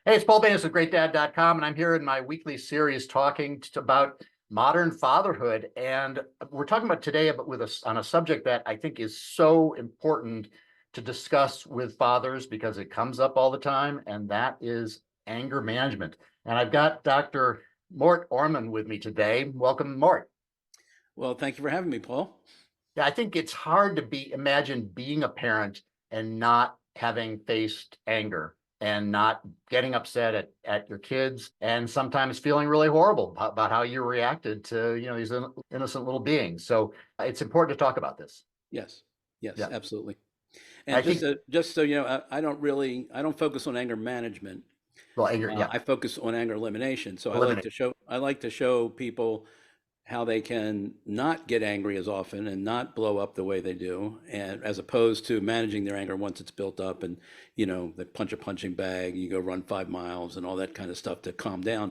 Hey, it's Paul Banis with GreatDad.com, and I'm here in my weekly series talking about modern fatherhood. And we're talking about today on a subject that I think is so important to discuss with fathers because it comes up all the time, and that is anger management. And I've got Dr. Mort Orman with me today. Welcome, Mort. Well, thank you for having me, Paul. Yeah, I think it's hard to imagine being a parent and not having faced anger and not getting upset at your kids and sometimes feeling really horrible about how you reacted to, these innocent little beings. So it's important to talk about this. Yes, yes, Yeah. absolutely. I And just think, to, just so you know, I don't focus on anger management. well, anger, yeah, I focus on anger elimination. So eliminate. I like to show people how they can not get angry as often and not blow up the way they do, and as opposed to managing their anger once it's built up, and they punch a punching bag, you go run 5 miles and all that kind of stuff to calm down.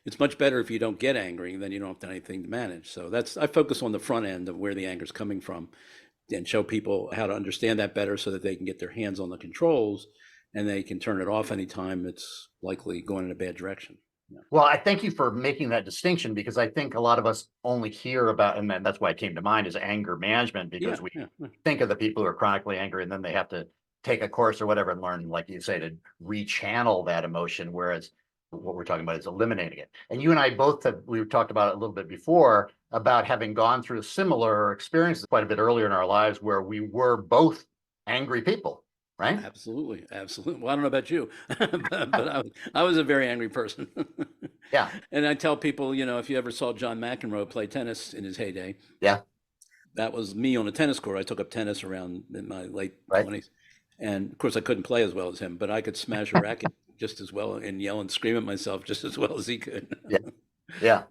It's much better if you don't get angry, then you don't have to anything to manage. So I focus on the front end of where the anger is coming from and show people how to understand that better so that they can get their hands on the controls and they can turn it off anytime it's likely going in a bad direction. Yeah. Well, I thank you for making that distinction because I think a lot of us only hear about, and then that's why it came to mind is anger management, Yeah, because we yeah, yeah. think of the people who are chronically angry and then they have to take a course or whatever and learn, like you say, to rechannel that emotion. Whereas what we're talking about is eliminating it. And you and I both we talked about it a little bit before about having gone through similar experiences quite a bit earlier in our lives where we were both angry people, right? Absolutely, absolutely. Well, I don't know about you, but I was a very angry person. Yeah, And I tell people, if you ever saw John McEnroe play tennis in his heyday, yeah, that was me on a tennis court. I took up tennis around in my late right. 20s. And of course, I couldn't play as well as him, but I could smash a racket just as well and yell and scream at myself just as well as he could. Yeah, yeah.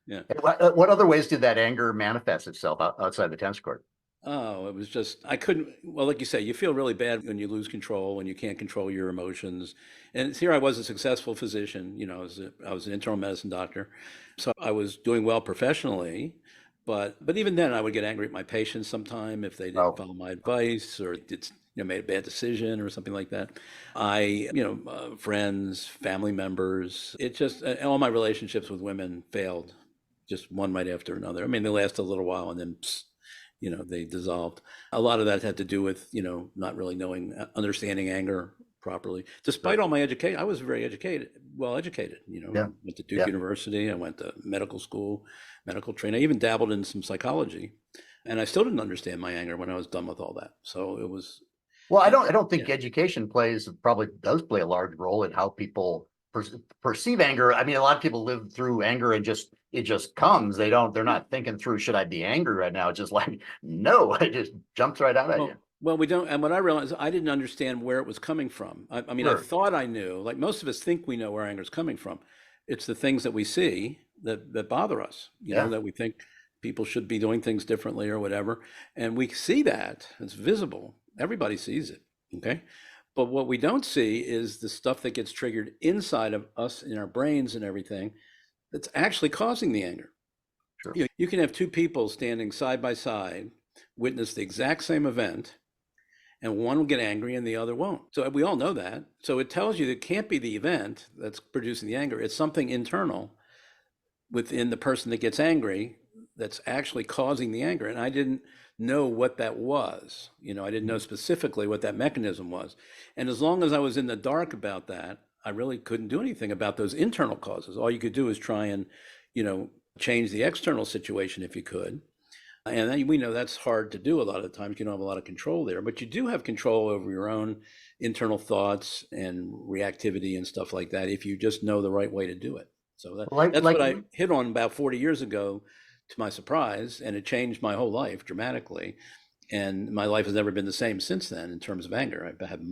Yeah. What other ways did that anger manifest itself outside the tennis court? Oh, it was just, I couldn't, well, like you say, you feel really bad when you lose control, when you can't control your emotions. And here I was a successful physician, I was an internal medicine doctor. So I was doing well professionally, but even then I would get angry at my patients sometime if they didn't Oh, follow my advice or made a bad decision or something like that. Friends, family members, it just, all my relationships with women failed just one right after another. I mean, they lasted a little while and then they dissolved. A lot of that had to do with, not really understanding anger properly. Despite sure. all my education, I was very well educated, Yeah, went to Duke yeah. University, I went to medical school, medical training, I even dabbled in some psychology. And I still didn't understand my anger when I was done with all that. So it was, Well, I uh, don't yeah, think education probably does play a large role in how people perceive anger. I mean, a lot of people live through anger and it just comes. They're yeah. not thinking through, should I be angry right now? It's just like, no, it just jumps right out at you. Well, we don't. And what I realized, I didn't understand where it was coming from. I mean, I Sure. thought I knew, like most of us think we know where anger is coming from. It's the things that we see that bother us, Yeah. that we think people should be doing things differently or whatever. And we see that, it's visible. Everybody sees it. Okay. But what we don't see is the stuff that gets triggered inside of us in our brains and everything that's actually causing the anger. Sure. You can have two people standing side by side, witness the exact same event, and one will get angry and the other won't. So we all know that. So it tells you that it can't be the event that's producing the anger. It's something internal within the person that gets angry that's actually causing the anger. And I didn't know what that was. I didn't know specifically what that mechanism was. And as long as I was in the dark about that, I really couldn't do anything about those internal causes. All you could do is try and, change the external situation if you could. And then we know that's hard to do a lot of times. You don't have a lot of control there, but you do have control over your own internal thoughts and reactivity and stuff like that if you just know the right way to do it. So that's Like what I hit on about 40 years ago, to my surprise, and it changed my whole life dramatically. And my life has never been the same since then in terms of anger. I've had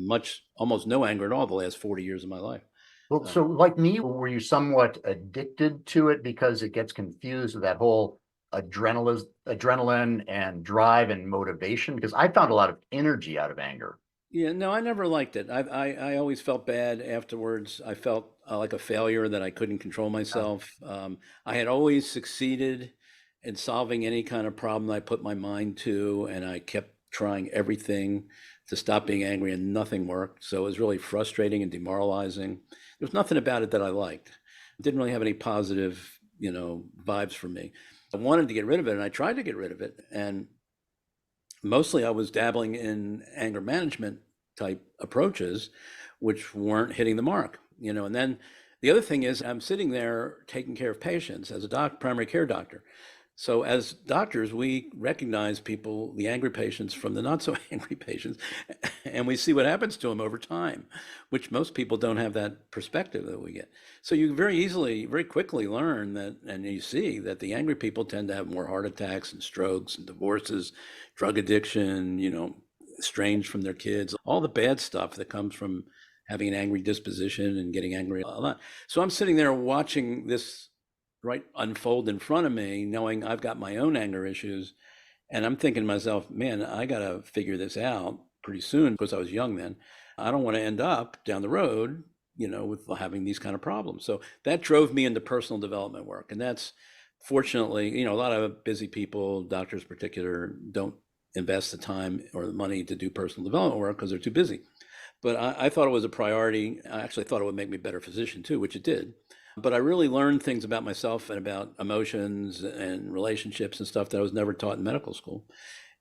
almost no anger at all the last 40 years of my life. Well, Uh, so like me, were you somewhat addicted to it because it gets confused with that whole adrenaline and drive and motivation? Because I found a lot of energy out of anger. Yeah, no, I never liked it. I always felt bad afterwards. I felt like a failure that I couldn't control Yeah. myself. I had always succeeded in solving any kind of problem I put my mind to, and I kept trying everything to stop being angry and nothing worked. So it was really frustrating and demoralizing. There was nothing about it that I liked. It didn't really have any positive, vibes for me. I wanted to get rid of it, and I tried to get rid of it. And mostly I was dabbling in anger management type approaches, which weren't hitting the mark, and then the other thing is I'm sitting there taking care of patients as a primary care doctor. So as doctors, we recognize people, the angry patients from the not so angry patients, and we see what happens to them over time, which most people don't have that perspective that we get. So you very quickly learn that, and you see that the angry people tend to have more heart attacks and strokes and divorces, drug addiction, estranged from their kids, all the bad stuff that comes from having an angry disposition and getting angry a lot. So I'm sitting there watching this unfold in front of me, knowing I've got my own anger issues. And I'm thinking to myself, man, I got to figure this out pretty soon, because I was young then. I don't want to end up down the road, with having these kind of problems. So that drove me into personal development work. And that's fortunately, a lot of busy people, doctors in particular, don't invest the time or the money to do personal development work because they're too busy. But I thought it was a priority. I actually thought it would make me a better physician too, which it did. But I really learned things about myself and about emotions and relationships and stuff that I was never taught in medical school.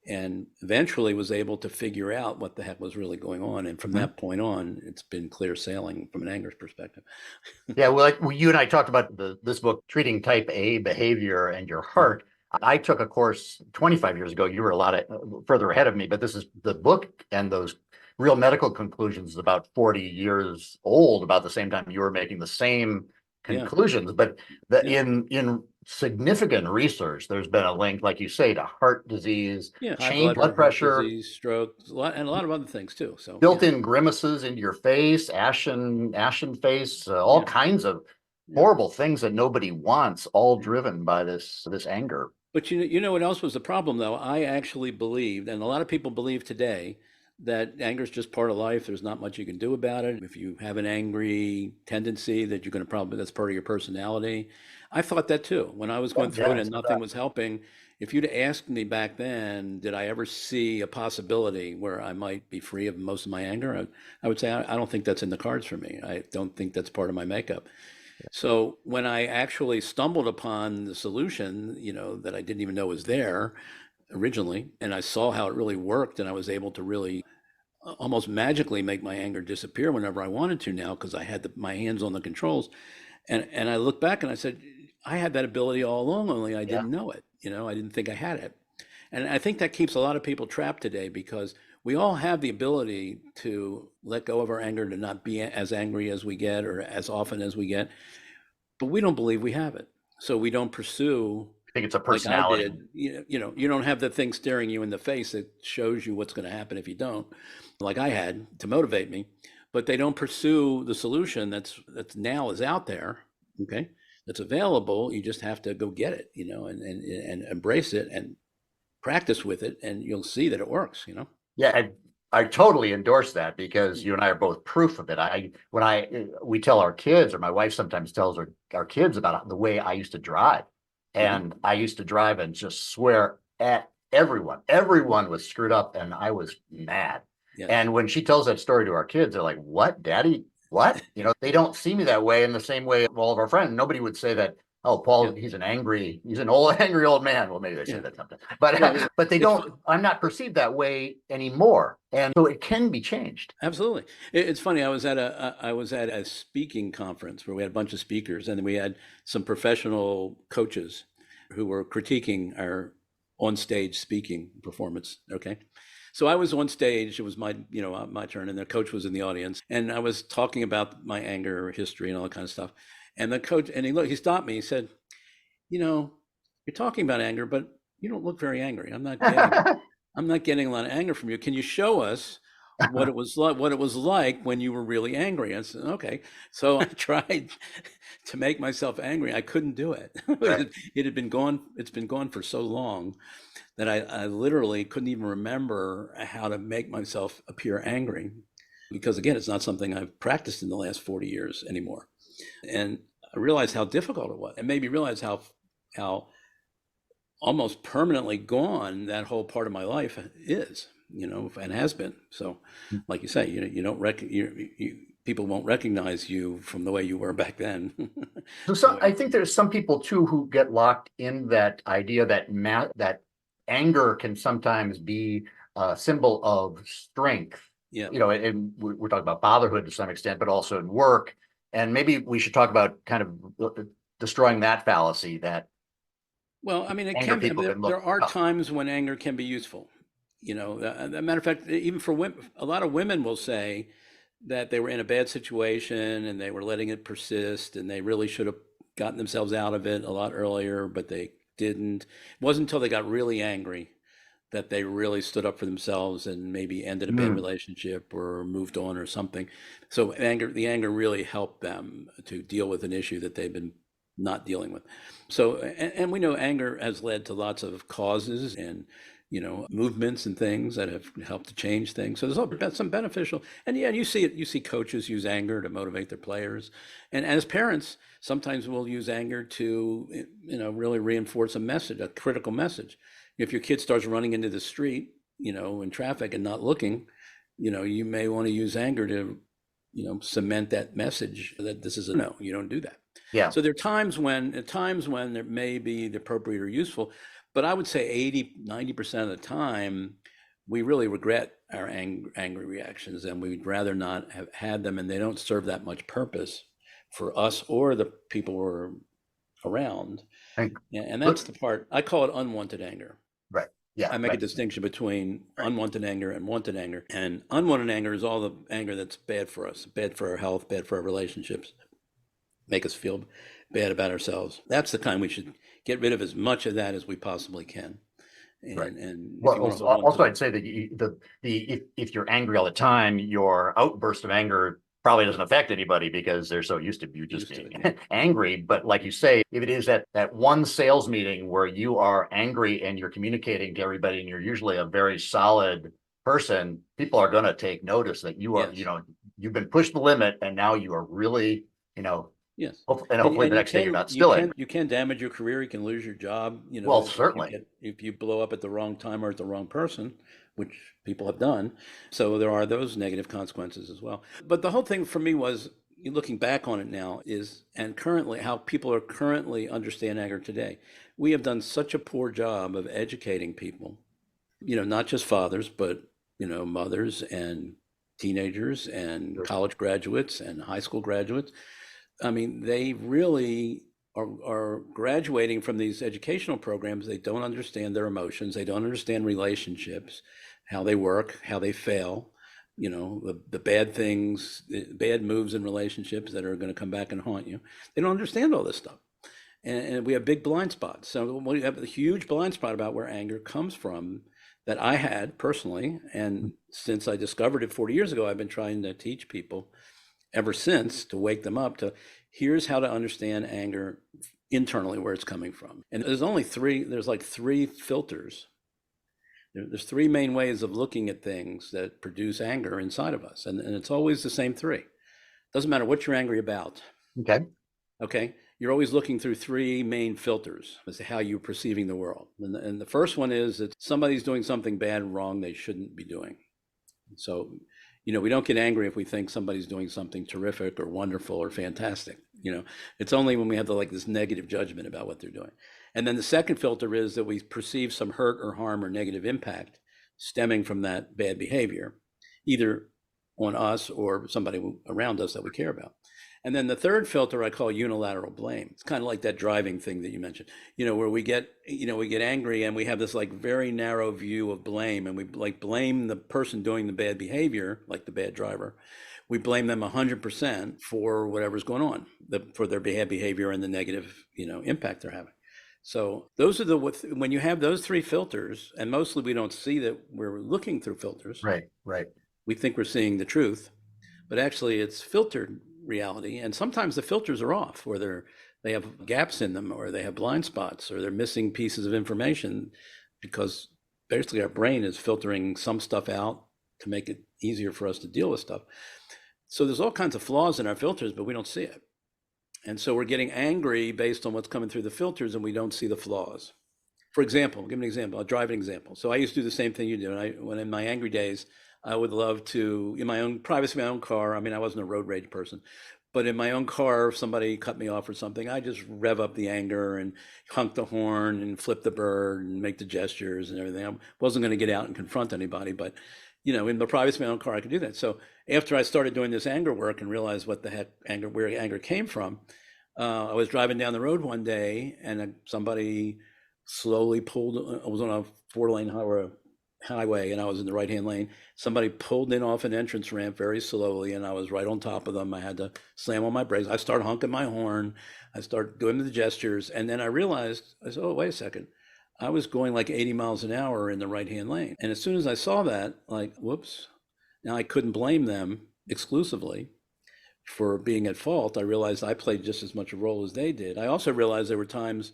And eventually was able to figure out what the heck was really going on. And from that point on, it's been clear sailing from an anger perspective. Yeah, well, you and I talked about this book, Treating Type A Behavior and Your Heart. I took a course 25 years ago. You were a lot further ahead of me, but this is the book, and those real medical conclusions is about 40 years old, about the same time you were making the same conclusions. But in significant research, there's been a link, like you say, to heart disease, change, blood pressure, disease, stroke, and a lot of other things too. So built-in grimaces into your face, ashen face, all kinds of horrible things that nobody wants, all driven by this anger. But you know what else was the problem, though? I actually believed, and a lot of people believe today, that anger is just part of life. There's not much you can do about it. If you have an angry tendency, that you're going to that's part of your personality. I thought that too. When I was going through it and nothing was helping, if you'd asked me back then, did I ever see a possibility where I might be free of most of my anger? I would say, I don't think that's in the cards for me. I don't think that's part of my makeup. So when I actually stumbled upon the solution, that I didn't even know was there originally, and I saw how it really worked, and I was able to really almost magically make my anger disappear whenever I wanted to now, because I had my hands on the controls. And I look back and I said, I had that ability all along, only I didn't know it. I didn't think I had it. And I think that keeps a lot of people trapped today, because we all have the ability to let go of our anger, to not be as angry as we get or as often as we get, but we don't believe we have it. So we don't pursue. I think it's a personality. Like I did. You don't have the thing staring you in the face that shows you what's going to happen if you don't, like I had, to motivate me. But they don't pursue the solution that's now is out there, okay, that's available. You just have to go get it, and embrace it and practice with it, and you'll see that it works, Yeah, I totally endorse that, because you and I are both proof of it. We tell our kids, or my wife sometimes tells our kids about the way I used to drive. And I used to drive and just swear at everyone. Everyone was screwed up and I was mad. Yes. And when she tells that story to our kids, they're like, "What, Daddy? What?" They don't see me that way, in the same way all of our friends. Nobody would say that, "Oh, Paul, he's an angry old man." Well, maybe they say that sometimes, but they don't. I'm not perceived that way anymore, and so it can be changed. Absolutely. It's funny. I was at a speaking conference where we had a bunch of speakers, and we had some professional coaches who were critiquing our on-stage speaking performance. Okay. So I was on stage, it was my turn, and the coach was in the audience, and I was talking about my anger history and all that kind of stuff. And the coach, and he stopped me, he said, "You're talking about anger, but you don't look very angry. I'm not getting a lot of anger from you. Can you show us what it was like when you were really angry?" I said, "Okay." So I tried to make myself angry. I couldn't do it. Right. It's been gone for so long that I literally couldn't even remember how to make myself appear angry, because again, it's not something I've practiced in the last 40 years anymore. And I realized how difficult it was. It made me realize how almost permanently gone that whole part of my life is. and has been. So, like you say, you don't people won't recognize you from the way you were back then. So I think there's some people too who get locked in that idea that that anger can sometimes be a symbol of strength. Yeah. And we're talking about fatherhood to some extent, but also in work. And maybe we should talk about kind of destroying that fallacy that Well, I mean, it anger can be. people can There look are tough. times when anger can be useful. As a matter of fact, even for women, a lot of women will say that they were in a bad situation and they were letting it persist and they really should have gotten themselves out of it a lot earlier, but they didn't. It wasn't until they got really angry that they really stood up for themselves and maybe ended a bad Mm, relationship or moved on or something. So the anger really helped them to deal with an issue that they've been not dealing with. So, and we know anger has led to lots of causes and, movements and things that have helped to change things. So there's some beneficial, and yeah, you see it, you see coaches use anger to motivate their players. And as parents, sometimes we'll use anger to, really reinforce a message, a critical message. If your kid starts running into the street, in traffic and not looking, you may want to use anger to, cement that message that this is a no, you don't do that. yeah. So there are times when there may be the appropriate or useful, but I would say 80-90% of the time, we really regret our angry reactions and we'd rather not have had them, and they don't serve that much purpose for us or the people we're around. And, And that's the part, I call it unwanted anger. right. Yeah. I make a Right. distinction between Right. unwanted anger and wanted anger. And unwanted anger is all the anger that's bad for us, bad for our health, bad for our relationships, make us feel bad about ourselves. That's the kind we should get rid of as much of that as we possibly can. Right. And if Well, you want to hold on also, to I'd say that if you're angry all the time, your outburst of anger probably doesn't affect anybody because they're so used to you just used to being it, yeah. angry. But like you say, if it is that one sales meeting where you are angry and you're communicating to everybody, and you're usually a very solid person, people are going to take notice that you are, Yes, you've been pushed the limit, and now you are really, yes. and And, hopefully and the you next day you're can not you still can angry. you can damage your career. You can lose your job. Well, If you certainly. blow up at the wrong time or at the wrong person, which people have done. So there are those negative consequences as well. But the whole thing for me was, looking back on it now, and currently how people are currently understand anger today. We have done such a poor job of educating people, not just fathers, but mothers and teenagers and college graduates and high school graduates. I mean, they really are graduating from these educational programs. They don't understand their emotions. They don't understand relationships, how they work, how they fail, the bad things, the bad moves in relationships that are going to come back and haunt you. They don't understand all this stuff. And we have big blind spots. So we have a huge blind spot about where anger comes from that I had personally. And since I discovered it 40 years ago, I've been trying to teach people ever since to wake them up to, here's how to understand anger internally, where it's coming from. And there's like three filters. There's three main ways of looking at things that produce anger inside of us. And it's always the same three. Doesn't matter what you're angry about. Okay. Okay. You're always looking through three main filters as to how you're perceiving the world. And the first one is that somebody's doing something bad and wrong they shouldn't be doing. So, we don't get angry if we think somebody's doing something terrific or wonderful or fantastic. It's only when we have this negative judgment about what they're doing. And then the second filter is that we perceive some hurt or harm or negative impact stemming from that bad behavior, either on us or somebody around us that we care about. And then the third filter I call unilateral blame. It's kind of like that driving thing that you mentioned, where we get angry and we have this very narrow view of blame, and we blame the person doing the bad behavior, like the bad driver. We blame them 100% for whatever's going on, for their bad behavior and the negative, impact they're having. So those are when you have those three filters, and mostly we don't see that we're looking through filters. Right. Right. We think we're seeing the truth, but actually it's filtered reality. And sometimes the filters are off, or they have gaps in them, or they have blind spots, or they're missing pieces of information, because basically our brain is filtering some stuff out to make it easier for us to deal with stuff. So there's all kinds of flaws in our filters, but we don't see it. And so we're getting angry based on what's coming through the filters, and we don't see the flaws. For example, give me an example. I'll drive an example. So I used to do the same thing you do. And when in my angry days, I would love to, in my own privacy, my own car. I mean, I wasn't a road rage person, but in my own car, if somebody cut me off or something, I just rev up the anger and honk the horn and flip the bird and make the gestures and everything. I wasn't going to get out and confront anybody, but in the privacy of my own car, I could do that. So after I started doing this anger work and realized what the heck where anger came from, I was driving down the road one day and somebody slowly pulled. I was on a 4-lane highway and I was in the right-hand lane. Somebody pulled in off an entrance ramp very slowly and I was right on top of them. I had to slam on my brakes. I started honking my horn. I started doing the gestures. And then I realized, I said, oh, wait a second. I was going like 80 miles an hour in the right-hand lane. And as soon as I saw that, like, whoops, now I couldn't blame them exclusively for being at fault. I realized I played just as much a role as they did. I also realized there were times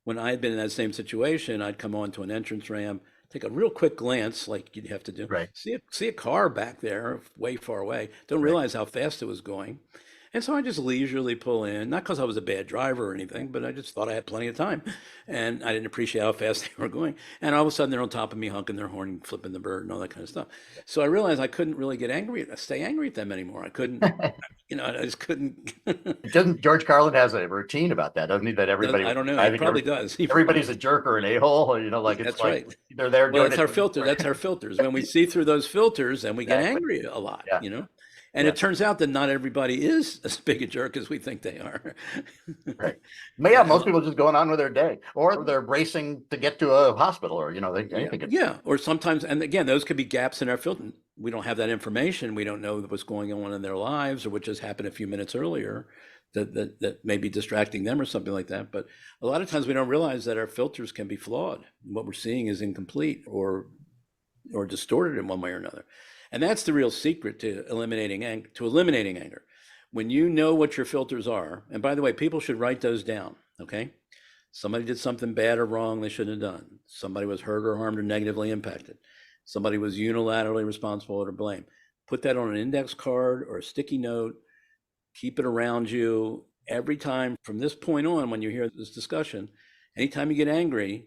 when I had been in that same situation, I'd come onto an entrance ramp, take a real quick glance, like you'd have to do, Right. see a car back there way far away, don't realize how fast it was going. And so I just leisurely pull in, not because I was a bad driver or anything, but I just thought I had plenty of time. And I didn't appreciate how fast they were going. And all of a sudden they're on top of me, honking their horn, flipping the bird and all that kind of stuff. So I realized I couldn't really stay angry at them anymore. I couldn't, I just couldn't. Doesn't George Carlin has a routine about that, doesn't he? That everybody, I don't know. I He think probably does. everybody's a jerk or an a-hole, or, like, it's That's like right. they're there Well, doing that's it. our filter. That's our filters. When we see through those filters, then we get Exactly. angry a lot, Yeah. And Yeah. it turns out that not everybody is as big a jerk as we think they are. Right. But yeah, most people just going on with their day, or they're racing to get to a hospital, or anything. Yeah. Or sometimes, and again, those could be gaps in our filter. We don't have that information. We don't know what's going on in their lives or what just happened a few minutes earlier that may be distracting them or something like that. But a lot of times we don't realize that our filters can be flawed. What we're seeing is incomplete or distorted in one way or another. And that's the real secret to eliminating anger. When you know what your filters are, and by the way, people should write those down, okay? Somebody did something bad or wrong they shouldn't have done. Somebody was hurt or harmed or negatively impacted. Somebody was unilaterally responsible or to blame. Put that on an index card or a sticky note. Keep it around you every time from this point on. When you hear this discussion, anytime you get angry,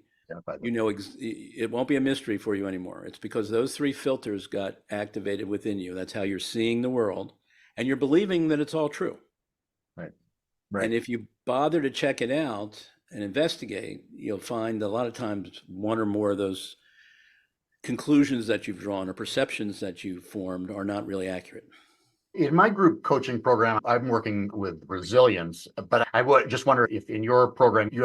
it won't be a mystery for you anymore. It's because those 3 filters got activated within you. That's how you're seeing the world, and you're believing that it's all true. Right. And if you bother to check it out and investigate, you'll find a lot of times one or more of those conclusions that you've drawn or perceptions that you've formed are not really accurate. In my group coaching program, I'm working with resilience, but I would just wonder if in your program you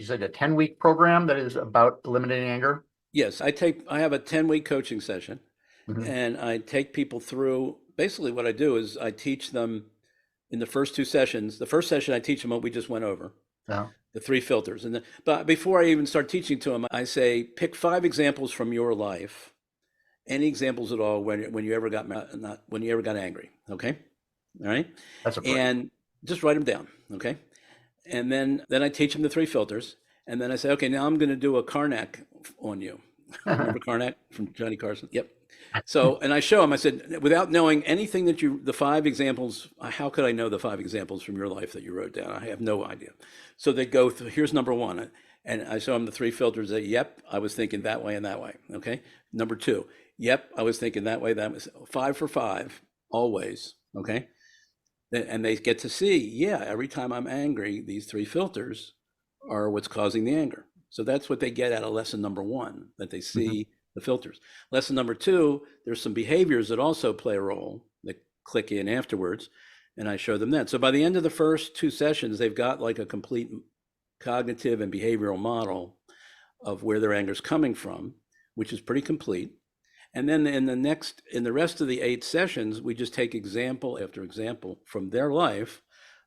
said a 10-week program that is about eliminating anger? Yes, I have a 10-week coaching session, and I take people through. Basically what I do is I teach them in the first 2 sessions. The first session I teach them what we just went over. The 3 filters. But before I even start teaching to them, I say, pick 5 examples from your life. Any examples at all when you ever got angry, okay? All right? And just write them down, okay? And then I teach them the 3 filters, and then I say, okay, now I'm going to do a Karnak on you. Remember Karnak from Johnny Carson? Yep. So, and I show them, I said, without knowing anything the 5 examples, how could I know the 5 examples from your life that you wrote down? I have no idea. So they go through, here's number 1. And I show them the 3 filters that, yep, I was thinking that way and that way, okay? Number 2, yep, I was thinking that way, that was 5 for 5, always, okay? And they get to see, yeah, every time I'm angry, these 3 filters are what's causing the anger. So that's what they get out of lesson number 1, that they see the filters. Lesson number 2, there's some behaviors that also play a role that click in afterwards, and I show them that. So by the end of the first 2 sessions, they've got like a complete cognitive and behavioral model of where their anger is coming from, which is pretty complete. And then in the rest of the 8 sessions, we just take example after example from their life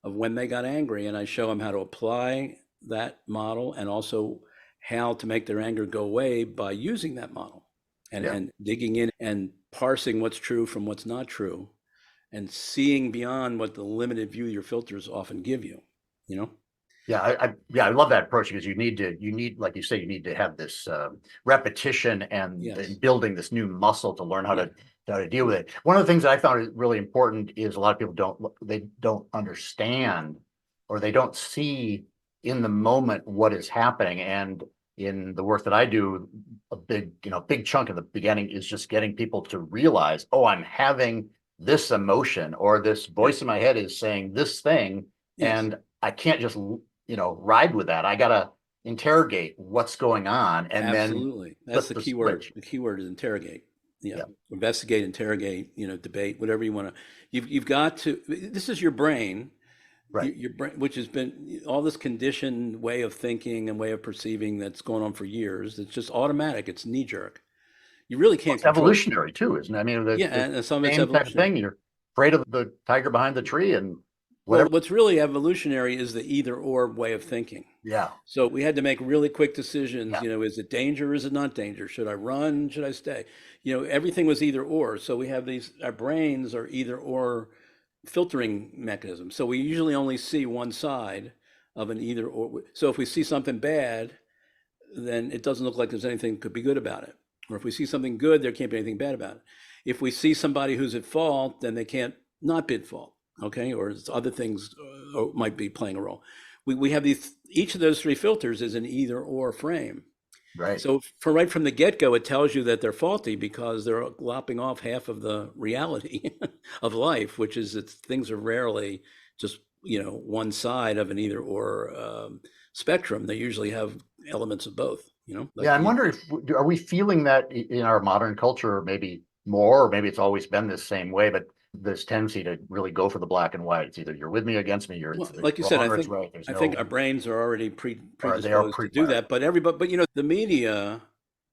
of when they got angry, and I show them how to apply that model and also how to make their anger go away by using that model and digging in and parsing what's true from what's not true and seeing beyond what the limited view your filters often give you, Yeah, I love that approach, because you need, like you say, you need to have this repetition and building this new muscle to learn how to deal with it. One of the things that I found really important is a lot of people don't understand, or they don't see in the moment what is happening. And in the work that I do, a big chunk of the beginning is just getting people to realize, oh, I'm having this emotion, or this voice in my head is saying this thing, Yes, and I can't just, ride with that. I gotta interrogate what's going on and then absolutely. That's flip the the key word. switch. The key word is interrogate. Yeah. Yeah. Investigate, interrogate, debate, whatever you want to. You've got to, this is your brain, Right. your brain, which has been all this conditioned way of thinking and way of perceiving that's going on for years. It's just automatic. It's knee jerk. You really Well, can't it's control it. evolutionary too, isn't it? I mean, Yeah, the and some of it's same type of evolutionary. thing. You're afraid of the tiger behind the tree and Well, whatever. what's really evolutionary is the either or way of thinking. Yeah. So we had to make really quick decisions. Yeah. Is it danger or is it not danger? Should I run? Should I stay? Everything was either or. So we have our brains are either or filtering mechanisms. So we usually only see one side of an either or. So if we see something bad, then it doesn't look like there's anything could be good about it. Or if we see something good, there can't be anything bad about it. If we see somebody who's at fault, then they can't not be at fault. Okay, or other things might be playing a role. We have each of those three filters is an either or frame. Right. So right from the get-go, it tells you that they're faulty because they're lopping off half of the reality of life, which is that things are rarely just one side of an either or spectrum. They usually have elements of both. Like Yeah. I'm wondering if are we feeling that in our modern culture, maybe more, or maybe it's always been this same way, but this tendency to really go for the black and white. It's either you're with me or against me. It's Well, like you said, wrong or it's right. There's I think no, our brains are already or they are predisposed to do pre-wired. that. But the media,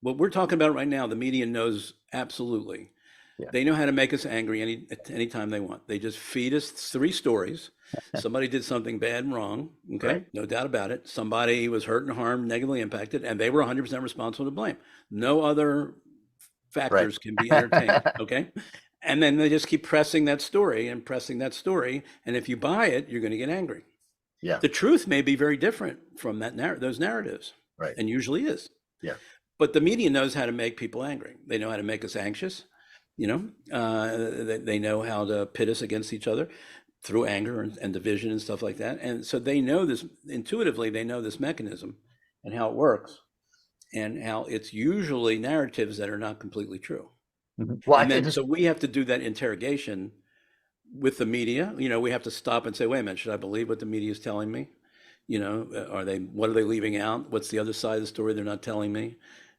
what we're talking about right now, the media knows absolutely. Yeah. They know how to make us angry anytime they want. They just feed us three stories. Somebody did something bad and wrong. Okay, Right. no doubt about it. Somebody was hurt and harmed, negatively impacted, and they were 100% responsible to blame. No other Right. factors can be entertained. Okay. And then they just keep pressing that story and pressing that story. And if you buy it, you're going to get angry. Yeah. The truth may be very different from those narratives, Right. and usually is. Yeah. But the media knows how to make people angry. They know how to make us anxious. They know how to pit us against each other through anger and division and stuff like that. And so they know this intuitively. They know this mechanism and how it works, and how it's usually narratives that are not completely true. Well, I And think then so we have to do that interrogation with the media. We have to stop and say, wait a minute, should I believe what the media is telling me? What are they leaving out? What's the other side of the story they're not telling me?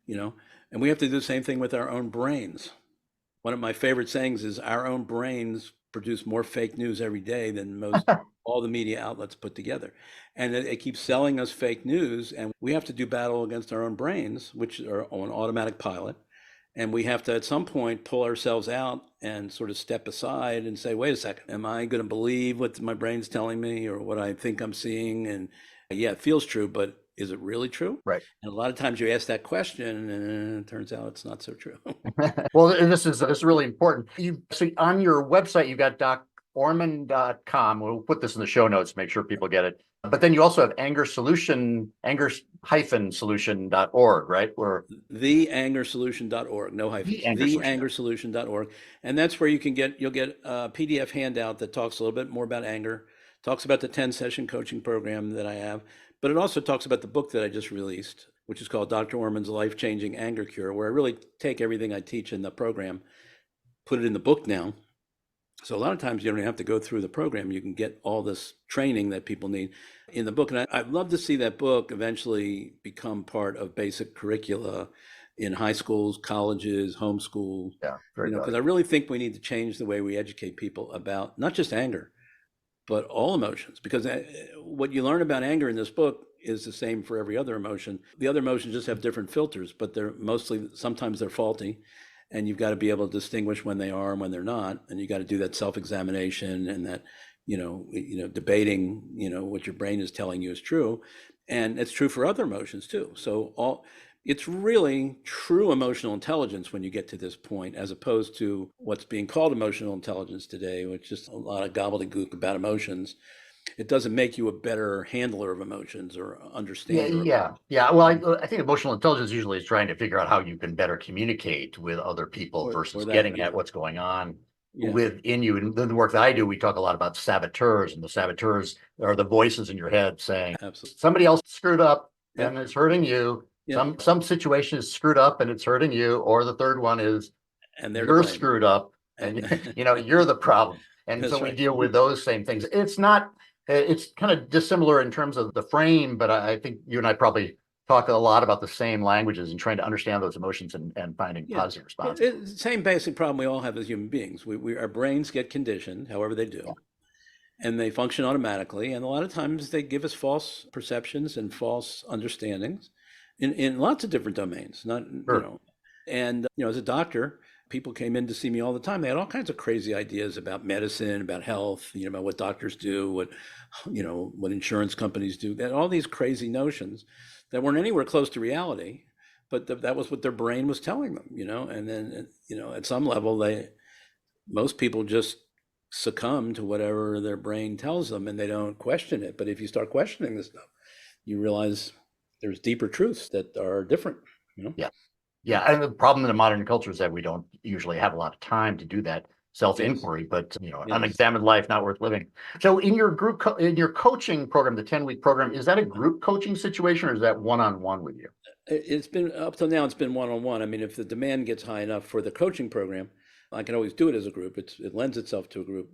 And we have to do the same thing with our own brains. One of my favorite sayings is our own brains produce more fake news every day than all the media outlets put together. And it keeps selling us fake news, and we have to do battle against our own brains, which are on automatic pilot. And we have to, at some point, pull ourselves out and sort of step aside and say, wait a second, am I going to believe what my brain's telling me or what I think I'm seeing? And yeah, it feels true, but is it really true? right. And a lot of times you ask that question and it turns out it's not so true. Well, this is really important. So on your website, you got orman.com. We'll put this in the show notes, make sure people get it. But then you also have anger-solution.org, right? Where theangersolution.org, no hyphens, theangersolution.org. And that's where you'll get a PDF handout that talks a little bit more about anger, talks about the 10-session coaching program that I have, but it also talks about the book that I just released, which is called Dr. Orman's Life-Changing Anger Cure, where I really take everything I teach in the program, put it in the book now. So a lot of times you don't have to go through the program. You can get all this training that people need in the book. And I'd love to see that book eventually become part of basic curricula in high schools, colleges, homeschool. Yeah, very because I really think we need to change the way we educate people about not just anger, but all emotions. Because what you learn about anger in this book is the same for every other emotion. The other emotions just have different filters, but sometimes they're faulty. And you've got to be able to distinguish when they are and when they're not. And you got to do that self-examination and that, debating, what your brain is telling you is true. And it's true for other emotions too. So it's really true emotional intelligence when you get to this point, as opposed to what's being called emotional intelligence today, which is a lot of gobbledygook about emotions. It doesn't make you a better handler of emotions or understander. Yeah. Well, I think emotional intelligence usually is trying to figure out how you can better communicate with other people versus getting at what's going on within you. And the work that I do, we talk a lot about saboteurs, and the saboteurs are the voices in your head saying, Absolutely. somebody else screwed up and it's hurting you. Yeah. Some situation is screwed up and it's hurting you, or the third one is And they're to you're blame. screwed up and you're the problem. And That's so we right. deal with those same things. It's kind of dissimilar in terms of the frame, but I think you and I probably talk a lot about the same languages and trying to understand those emotions and finding Yeah. positive responses. It's the same basic problem we all have as human beings. Our brains get conditioned, however they do, and they function automatically. And a lot of times they give us false perceptions and false understandings in lots of different domains. Not, Sure. and as a doctor, people came in to see me all the time. They had all kinds of crazy ideas about medicine, about health, about what doctors do, what insurance companies do. They had all these crazy notions that weren't anywhere close to reality, but that was what their brain was telling them, And then, at some level, most people just succumb to whatever their brain tells them, and they don't question it. But if you start questioning this stuff, you realize there's deeper truths that are different, Yeah. Yeah. And the problem in the modern culture is that we don't usually have a lot of time to do that self-inquiry, but Yes. unexamined life not worth living. So in your in your coaching program, the 10-week program, is that a group coaching situation or is that one-on-one with you? It's been up till now, it's been one-on-one. I mean, if the demand gets high enough for the coaching program, I can always do it as a group. It lends itself to a group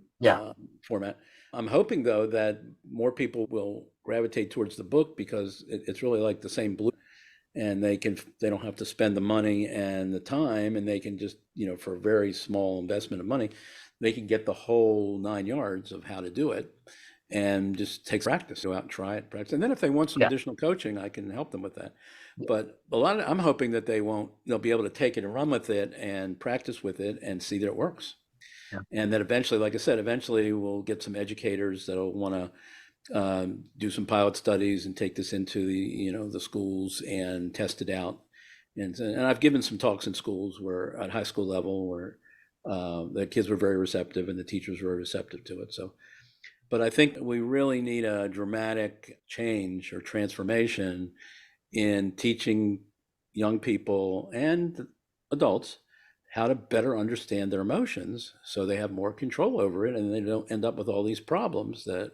format. I'm hoping, though, that more people will gravitate towards the book because it's really like the same blue, and they don't have to spend the money and the time, and they can just, for a very small investment of money, they can get the whole 9 yards of how to do it and just take practice, go out and try it, practice. And then if they want some additional coaching, I can help them with that. But I'm hoping that they'll be able to take it and run with it and practice with it and see that it works. Yeah. And that eventually, like I said, we'll get some educators that'll want to do some pilot studies and take this into the schools and test it out. And I've given some talks in schools at high school level where the kids were very receptive and the teachers were receptive to it. But I think we really need a dramatic change or transformation in teaching young people and adults how to better understand their emotions so they have more control over it and they don't end up with all these problems that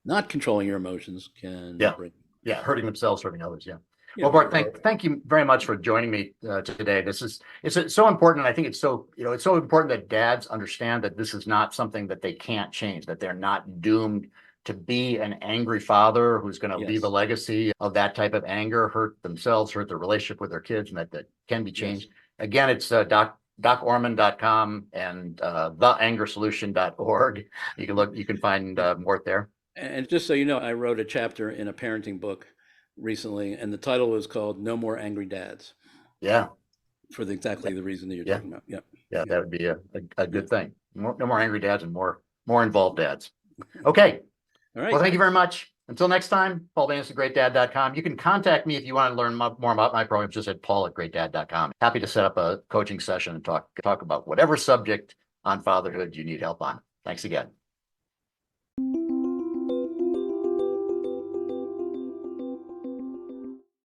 not controlling your emotions can bring. Yeah, hurting themselves, hurting others. Yeah. Well, Bart, thank you very much for joining me today. It's so important. And I think it's so important that dads understand that this is not something that they can't change, that they're not doomed to be an angry father who's going to leave a legacy of that type of anger, hurt themselves, hurt their relationship with their kids, and that can be changed. Yes. Again, it's DocOrman.com and theangersolution.org. You can find Mort there. And just so you know, I wrote a chapter in a parenting book recently, and the title is called "No More Angry Dads." Yeah. For exactly the reason that you're talking about. Yeah. Yeah, that would be a good thing. No more angry dads and more involved dads. Okay. All right. Well, thank you very much. Until next time, Paul Baines at GreatDad.com. You can contact me if you want to learn more about my program, just at paul@GreatDad.com. Happy to set up a coaching session and talk about whatever subject on fatherhood you need help on. Thanks again.